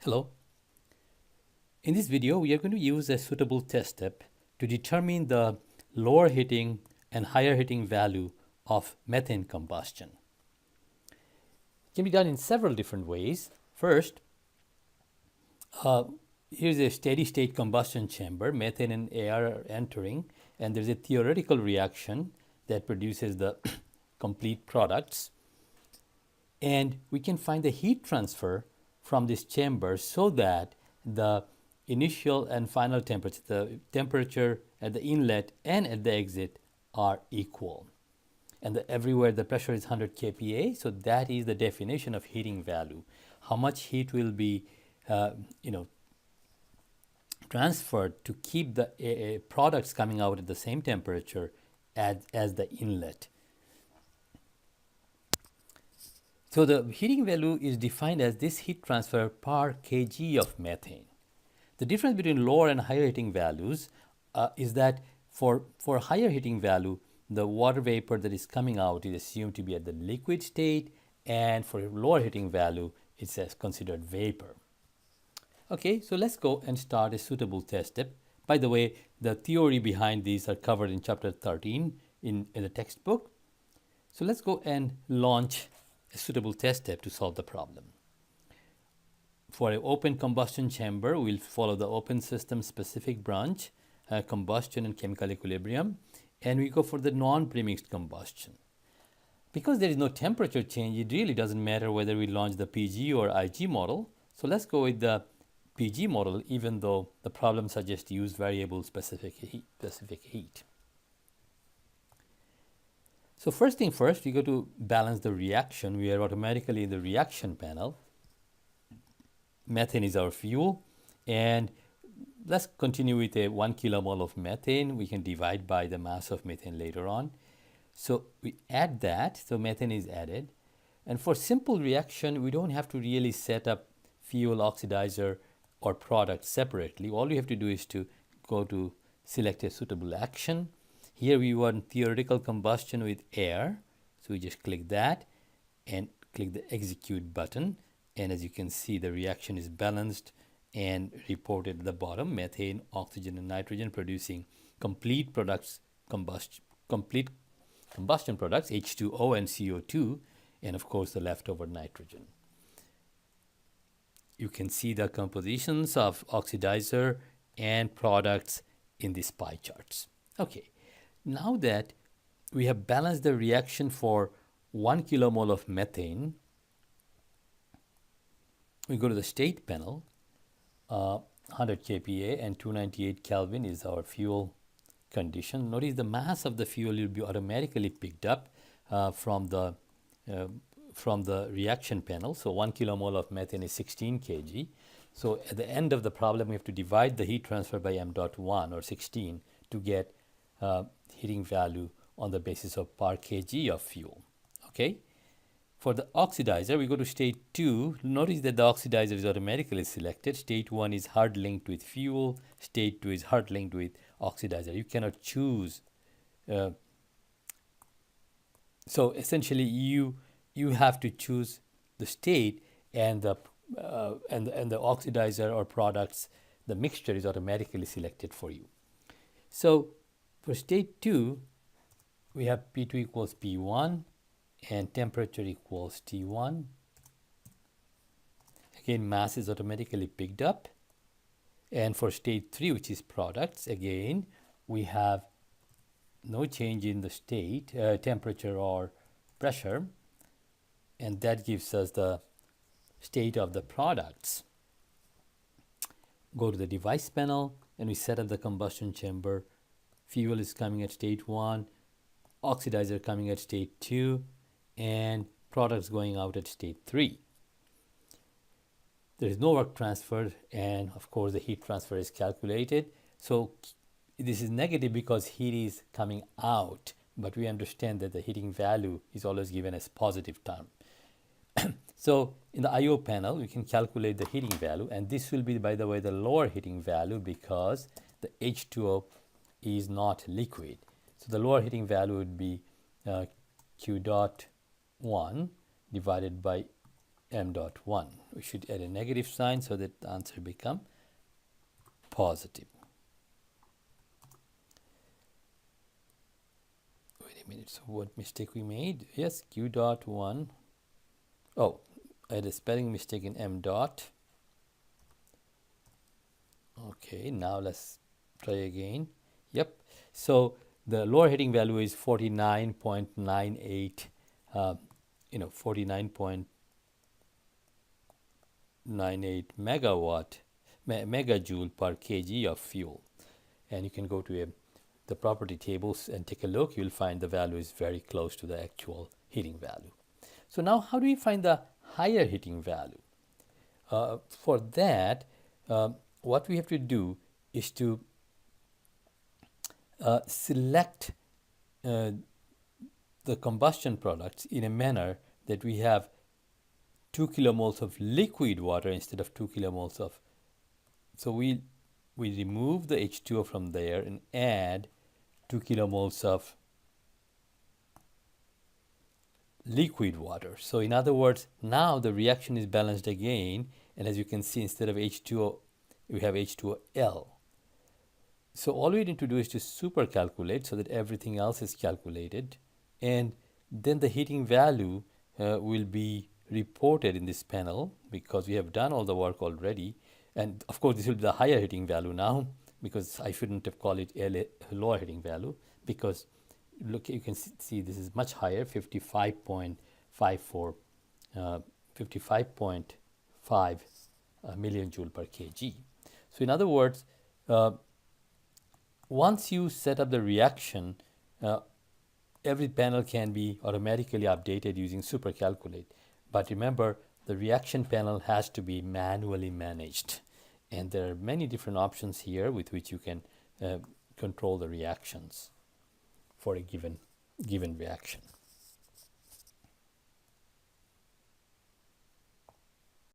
Hello. In this video, we are going to use a suitable test step to determine the lower heating and higher heating value of methane combustion. It can be done in several different ways. First, here's a steady state combustion chamber. Methane and air are entering, and there's a theoretical reaction that produces the complete products. And we can find the heat transfer from this chamber so that the initial and final temperature, the temperature at the inlet and at the exit are equal. And everywhere the pressure is 100 kPa, so that is the definition of heating value. How much heat will be transferred to keep the products coming out at the same temperature as the inlet. So the heating value is defined as this heat transfer per kg of methane. The difference between lower and higher heating values is that for higher heating value, the water vapor that is coming out is assumed to be at the liquid state, and for lower heating value, it's considered vapor. Okay, so let's go and start a suitable test step. By the way, the theory behind these are covered in chapter 13 in the textbook. So let's go and launch a suitable test step to solve the problem. For an open combustion chamber, we'll follow the open system specific branch, combustion and chemical equilibrium, and we go for the non-premixed combustion. Because there is no temperature change, it really doesn't matter whether we launch the PG or IG model. So let's go with the PG model, even though the problem suggests use variable specific heat. So first thing first, we go to balance the reaction. We are automatically in the reaction panel. Methane is our fuel, and let's continue with a 1 kilomole of methane. We can divide by the mass of methane later on. So we add that, so methane is added. And for simple reaction, we don't have to really set up fuel, oxidizer, or product separately. All we have to do is to go to select a suitable action. Here we want theoretical combustion with air. So we just click that and click the execute button. And as you can see, the reaction is balanced and reported at the bottom: methane, oxygen, and nitrogen producing complete products, complete combustion products, H2O and CO2, and of course the leftover nitrogen. You can see the compositions of oxidizer and products in these pie charts. Okay, now that we have balanced the reaction for 1 kilomole of methane, we go to the state panel. 100 kPa and 298 Kelvin is our fuel condition. Notice the mass of the fuel will be automatically picked up from the reaction panel. So 1 kilomole of methane is 16 kg. So at the end of the problem, we have to divide the heat transfer by m dot 1 or 16 to get heating value on the basis of per kg of fuel. Okay. For the oxidizer, we go to state 2. Notice that the oxidizer is automatically selected. State 1 is hard linked with fuel. State 2 is hard linked with oxidizer. You cannot choose. So essentially, you have to choose the state, and the oxidizer or products, the mixture is automatically selected for you. So for state 2, we have P2 equals P1. And temperature equals T1. Again, mass is automatically picked up. And for state 3, which is products, again, we have no change in the state, temperature or pressure. And that gives us the state of the products. Go to the device panel, and we set up the combustion chamber. Fuel is coming at state 1, oxidizer coming at state 2, and products going out at state 3. There is no work transferred, and of course the heat transfer is calculated. So this is negative because heat is coming out, but we understand that the heating value is always given as positive term. So in the IO panel, we can calculate the heating value, and this will be, by the way, the lower heating value because the H2O is not liquid. So the lower heating value would be Q dot 1 divided by m dot 1. We should add a negative sign so that the answer become positive. Wait a minute, so what mistake we made? Yes, q dot 1. Oh, I had a spelling mistake in m dot. Okay, now let's try again. Yep, so the lower heating value is 49.98, 49.98 megajoule per kg of fuel. And you can go to the property tables and take a look. You'll find the value is very close to the actual heating value. So now how do we find the higher heating value? For that, what we have to do is to select the combustion products in a manner that we have 2 kilomoles of liquid water instead of 2 kilomoles of. So we remove the H2O from there and add 2 kilomoles of liquid water. So in other words, now the reaction is balanced again, and as you can see, instead of H2O, we have H2L. So all we need to do is to super calculate so that everything else is calculated, and then the heating value will be reported in this panel because we have done all the work already. And of course, this will be the higher heating value now, because I shouldn't have called it a lower heating value, because look, you can see this is much higher, 55.54, 55.5 million joule per kg. So in other words, once you set up the reaction, every panel can be automatically updated using supercalculate. But remember, the reaction panel has to be manually managed. And there are many different options here with which you can control the reactions for a given reaction.